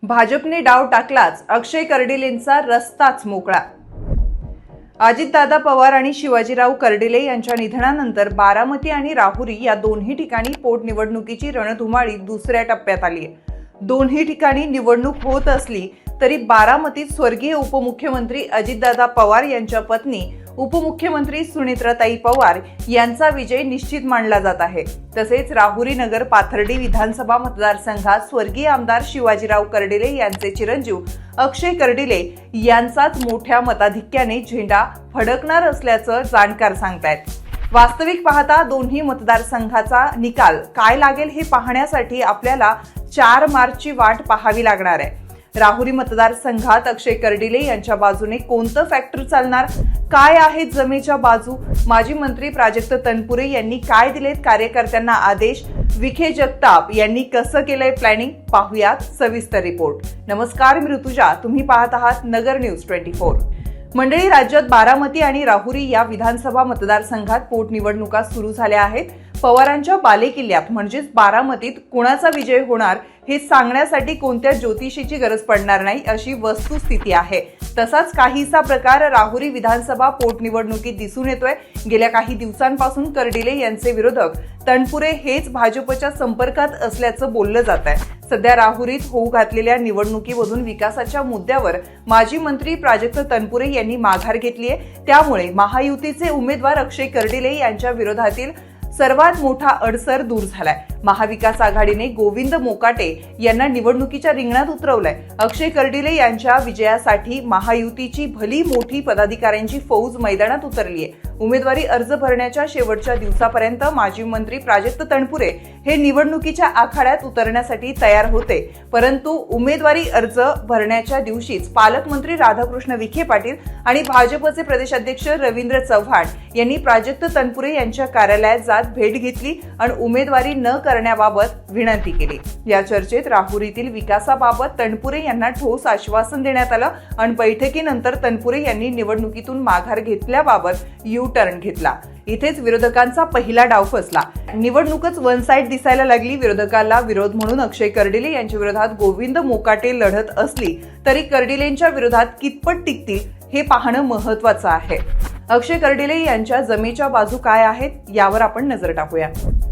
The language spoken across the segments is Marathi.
भाजपने डाव टाकलाच, अक्षय कर्डिलेंचा रस्ताच मोकळा। अजितदादा पवार आणि शिवाजीराव कर्डिले यांच्या निधनानंतर बारामती आणि राहुरी या दोन्ही ठिकाणी पोटनिवडणुकीची रणधुमाळी दुसऱ्या टप्प्यात आली आहे। दोन्ही ठिकाणी निवडणूक होत असली तरी बारामतीत स्वर्गीय उपमुख्यमंत्री अजितदादा पवार यांच्या पत्नी उपमुख्यमंत्री सुनेत्राताई पवार यांचा विजय निश्चित मानला जात आहे। तसेच राहुरी नगर पाथर्डी विधानसभा मतदारसंघात स्वर्गीय आमदार शिवाजीराव कर्डिले यांचे चिरंजीव अक्षय कर्डिले यांचाच मोठ्या मताधिक्याने झेंडा फडकणार असल्याचं जाणकार सांगतायत। वास्तविक पाहता दोन्ही मतदारसंघाचा निकाल काय लागेल हे पाहण्यासाठी आपल्याला 4 मार्चची वाट पाहावी लागणार आहे। राहुरी मतदारसंघात अक्षय कर्डिले यांच्या बाजूने कोणतं फॅक्टर चालणार, काय आहेत जमेच्या बाजू, माजी मंत्री प्राजक्त तनपुरे यांनी काय दिलेत कार्यकर्त्यांना आदेश, विखे जगताप यांनी कसं केलंय प्लॅनिंग, पाहुयात सविस्तर रिपोर्ट। नमस्कार, मी ऋतुजा, तुम्ही पाहत आहात नगर न्यूज 24। मंडळी, राज्यात बारामती आणि राहुरी या विधानसभा मतदारसंघात पोटनिवडणुका सुरू झाल्या आहेत। पवारांच्या बालेकिल्ल्यात म्हणजेच बारामतीत कुणाचा विजय होणार हे सांगण्यासाठी कोणत्या ज्योतिषीची गरज पडणार नाही अशी वस्तुस्थिती आहे। तसाच काहीसा प्रकार राहुरी विधानसभा पोटनिवडणुकीत दिसून येतोय। गेल्या काही दिवसांपासून कर्डिले यांचे विरोधक तनपुरे हेच भाजपच्या संपर्कात असल्याचं बोललं जात आहे। सध्या राहुरीत होऊ घातलेल्या निवडणुकीमधून विकासाच्या मुद्द्यावर माजी मंत्री प्राजक्त तनपुरे यांनी माघार घेतली आहे। त्यामुळे महायुतीचे उमेदवार अक्षय कर्डिले यांच्या विरोधातील सर्वात मोठा अडसर दूर झालाय। महाविकास आघाडीने गोविंद मोकाटे यांना निवडणुकीच्या रिंगणात उतरवलंय। अक्षय कर्डिले यांच्या विजयासाठी महायुतीची भली मोठी पदाधिकाऱ्यांची फौज मैदानात उतरली आहे। उमेदवारी अर्ज भरण्याच्या शेवटच्या दिवसापर्यंत माजी मंत्री प्राजक्त तनपुरे हे निवडणुकीच्या आखाड्यात उतरण्यासाठी तयार होते, परंतु उमेदवारी अर्ज भरण्याच्या दिवशीच पालकमंत्री राधाकृष्ण विखे पाटील आणि भाजपचे प्रदेशाध्यक्ष रवींद्र चव्हाण यांनी प्राजक्त तनपुरे यांच्या कार्यालयात जात भेट घेतली आणि उमेदवारी न करण्याबाबत विनंती केली। या चर्चेत राहुरीतील विकासाबाबत तनपुरे यांना ठोस आश्वासन देण्यात आलं आणि बैठकीनंतर तनपुरे यांनी निवडणुकीतून माघार घेतल्याबाबत टर्न घेतला। इथेच विरोधकांचा पहिला डाव फसला। निवडणूकच वन साइड दिसायला लागली। विरोधकाला विरोध म्हणून अक्षय कर्डिले यांच्या विरोधात गोविंद मोकाटे लढत असली तरी कर्डिलेंच्या विरोधात कितपत टिकतील हे पाहणं महत्त्वाचं आहे। अक्षय कर्डिले यांच्या जमेच्या बाजू काय आहेत यावर आपण नजर टाकूया।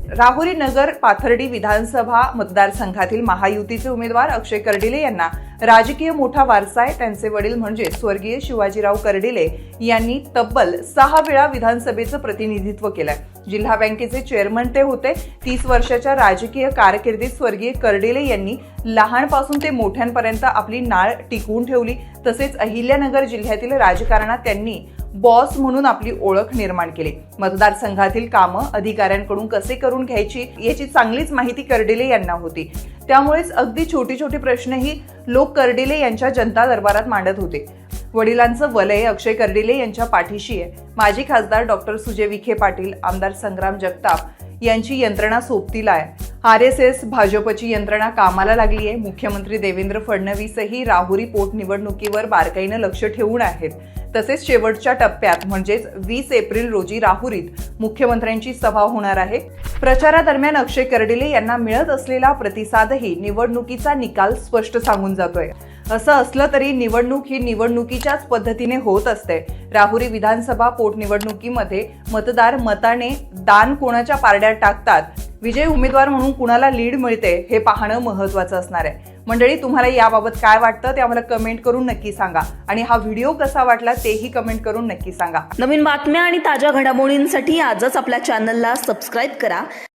राहुरी नगर पाथर्डी विधानसभा मतदारसंघातील महायुतीचे उमेदवार अक्षय कर्डिले यांना राजकीय मोठा वारसा आहे। त्यांचे वडील म्हणजे स्वर्गीय शिवाजीराव कर्डिले यांनी तब्बल 6 वेळा विधानसभेचं प्रतिनिधित्व केलंय। जिल्हा बँकेचे चेअरमन ते होते। 30 वर्षाच्या राजकीय कारकिर्दीत स्वर्गीय कर्डिले यांनी लहानपासून ते मोठ्यांपर्यंत आपली नाळ टिकवून ठेवली। तसेच अहिल्यानगर जिल्ह्यातील राजकारणात त्यांनी बॉस म्हणून आपली ओळख निर्माण केली। मतदारसंघातील कामं अधिकाऱ्यांकडून कसे करून घ्यायची याची चांगलीच माहिती कर्डिले यांना होती। त्यामुळेच अगदी छोटे छोटे प्रश्नही लोक कर्डिले यांच्या जनता दरबारात मांडत होते। वडिलांचं वलय अक्षय कर्डिले यांच्या पाठीशी आहे। माजी खासदार डॉक्टर सुजय विखे पाटील, आमदार संग्राम जगताप यांची यंत्रणा सोबतीला आहे। RSS भाजपची यंत्रणा कामाला लागली आहे। मुख्यमंत्री देवेंद्र फडणवीसही राहुरी पोटनिवडणुकीवर बारकाईनं लक्ष ठेवून आहेत। तसेच शेवटच्या टप्प्यात म्हणजेच 20 एप्रिल रोजी राहुरीत मुख्यमंत्र्यांची सभा होणार आहे। प्रचारादरम्यान अक्षय कर्डिले यांना मिळत असलेला प्रतिसादही निवडणुकीचा निकाल स्पष्ट सांगून जातोय। असं असलं तरी निवडणूक ही निवडणुकीच्याच पद्धतीने होत असते। राहुरी विधानसभा पोटनिवडणुकीमध्ये मतदार मताने दान कोणाच्या पारड्यात टाकतात, विजयी उमेदवार म्हणून कुणाला लीड मिळते हे पाहणं महत्त्वाचं असणार आहे। मंडळी, तुम्हाला याबाबत काय वाटतं ते आम्हाला कमेंट करून नक्की सांगा आणि हा व्हिडिओ कसा वाटला तेही कमेंट करून नक्की सांगा। नवीन बातम्या आणि ताज्या घडामोडींसाठी आजच आपल्या चॅनलला सबस्क्राईब करा।